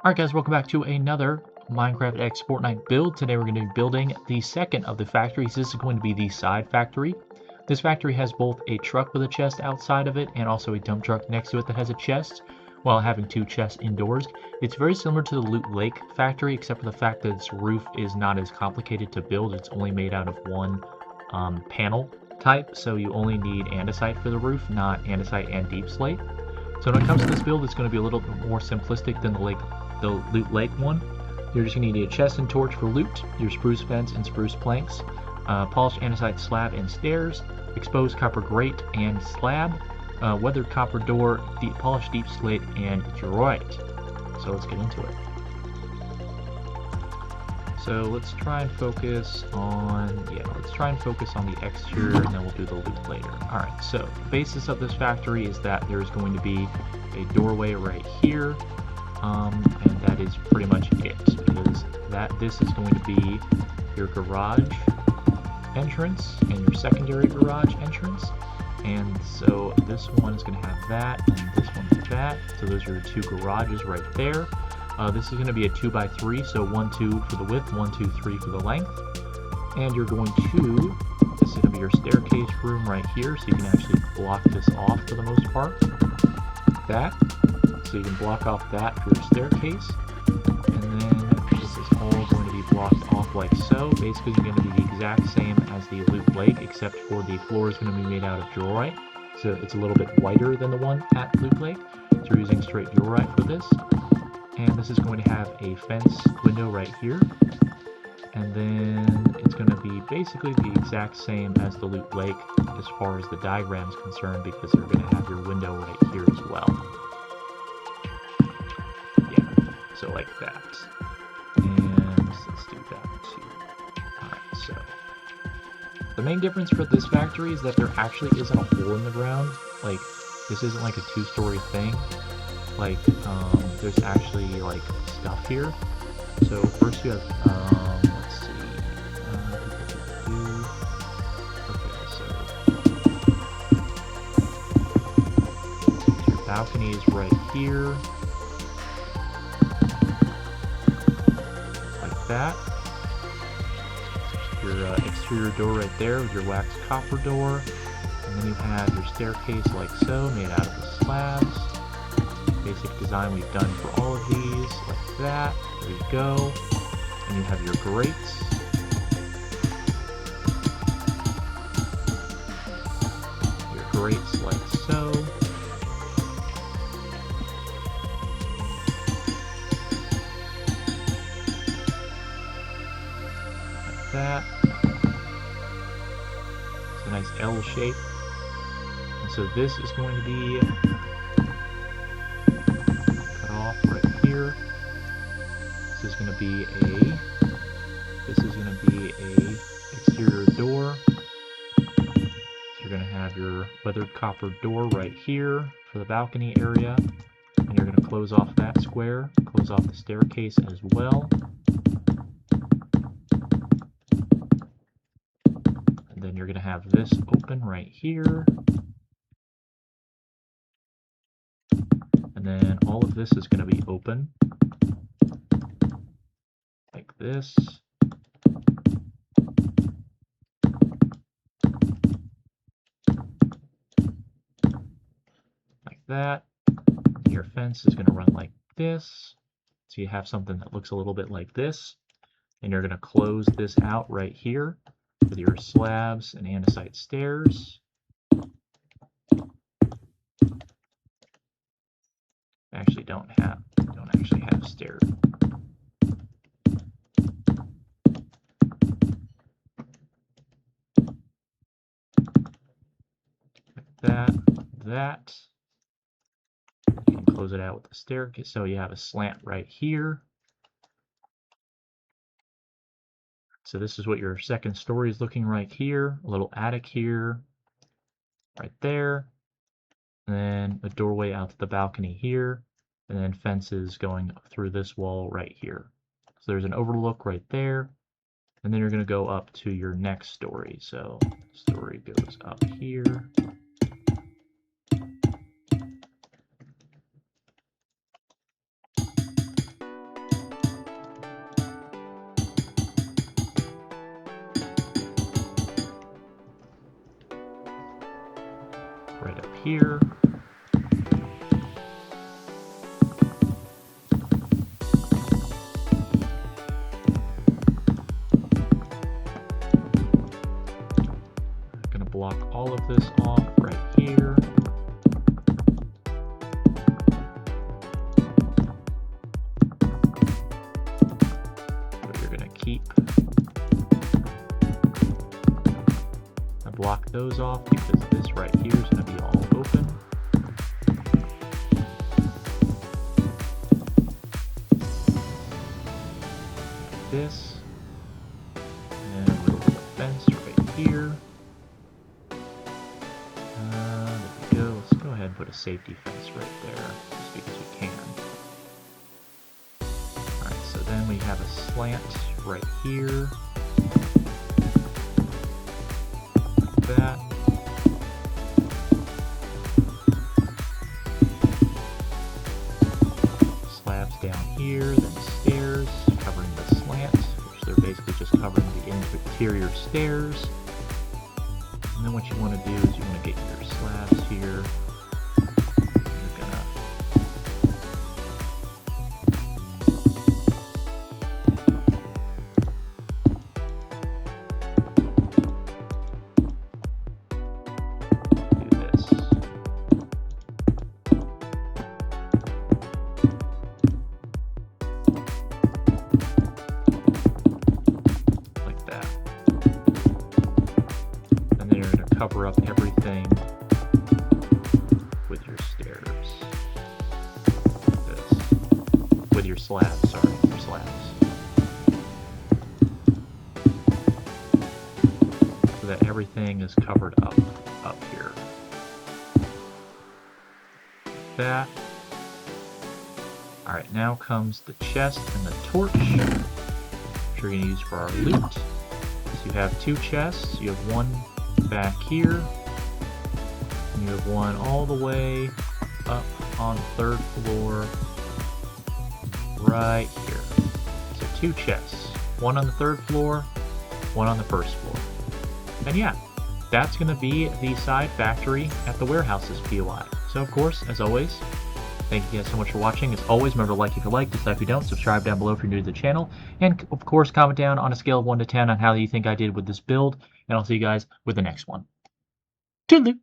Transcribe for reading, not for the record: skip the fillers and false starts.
Alright guys, welcome back to another Minecraft X Fortnite build. Today we're going to be building the second of the factories. This is going to be the side factory. This factory has both a truck with a chest outside of it and also a dump truck next to it that has a chest, while having two chests indoors. It's very similar to the Loot Lake factory, except for the fact that its roof is not as complicated to build. It's only made out of one panel type, so you only need andesite for the roof, not andesite and deep slate. So when it comes to this build, it's going to be a little bit more simplistic than the Loot Lake one. You're just going to need a chest and torch for loot, your spruce fence and spruce planks, polished andesite slab and stairs, exposed copper grate and slab, weathered copper door, polished deep slate, and diorite. So let's get into it. So let's try and focus on the exterior, and then we'll do the loot later. Alright, so the basis of this factory is that there's going to be a doorway right here, and that is pretty much it, because this is going to be your garage entrance and your secondary garage entrance. And so this one is going to have that, and this one is that. So those are your two garages right there. This is going to be a 2x3, so 1, 2 for the width, 1, 2, 3 for the length. And you're going to, this is going to be your staircase room right here, so you can actually block this off for the most part. Like that. So you can block off that for your staircase. And then this is all going to be blocked off like so. Basically, it's going to be the exact same as the Loot Lake, except for the floor is going to be made out of diorite. So it's a little bit whiter than the one at Loot Lake. So we're using straight diorite for this. And this is going to have a fence window right here. And then it's going to be basically the exact same as the Loot Lake as far as the diagram is concerned, because they're going to have your window right here as well. Yeah, so like that. And let's do that too. Alright, so the main difference for this factory is that there actually isn't a hole in the ground. Like, this isn't like a two-story thing. Like, there's actually like stuff here. So first you have, let's see, okay, so your balcony is right here, like that. Your exterior door right there with your waxed copper door, and then you have your staircase like so, made out of the slabs. Basic design we've done for all of these, like that. There you go. And you have your grates. Your grates like so. Like that. It's a nice L shape. And so this is going to be This is going to be a exterior door. So you're going to have your weathered copper door right here for the balcony area, and you're going to close off that square, close off the staircase as well. And then you're going to have this open right here. And then all of this is going to be open. Like this. Like that. Your fence is going to run like this. So you have something that looks a little bit like this. And you're going to close this out right here with your slabs and andesite stairs. Actually don't actually have stairs. That. You can close it out with the staircase, so you have a slant right here. So this is what your second story is looking right here. A little attic here, right there. And then a doorway out to the balcony here. And then fences going through this wall right here. So there's an overlook right there. And then you're going to go up to your next story. So story goes up here. here. I'm going to block all of this off right here. So you're going to keep. I block those off because this right here is going to be all open. Like this. And a little bit of fence right here. There we go. Let's go ahead and put a safety fence right there, just because we can. Alright, so then we have a slant right here. Like that. Slabs down here, then stairs covering the slant, which they're basically just covering the interior stairs. And then what you want to do is you want to get your slabs here. You're gonna do this. Like that. And then you're going to cover up everything with your stairs. Like this. With your slabs, sorry, your slabs. So that everything is covered up here. Like that. Alright, now comes the chest and the torch, which we're going to use for our loot. So you have two chests. You have one back here, and you have one all the way up on the third floor right here. So two chests, one on the third floor, one on the first floor. And yeah, that's going to be the side factory at the warehouse's POI. So of course, as always, thank you guys so much for watching. As always, remember to like if you like, dislike if you don't, subscribe down below if you're new to the channel, and of course comment down on a scale of 1 to 10 on how you think I did with this build, and I'll see you guys with the next one. Toodaloo!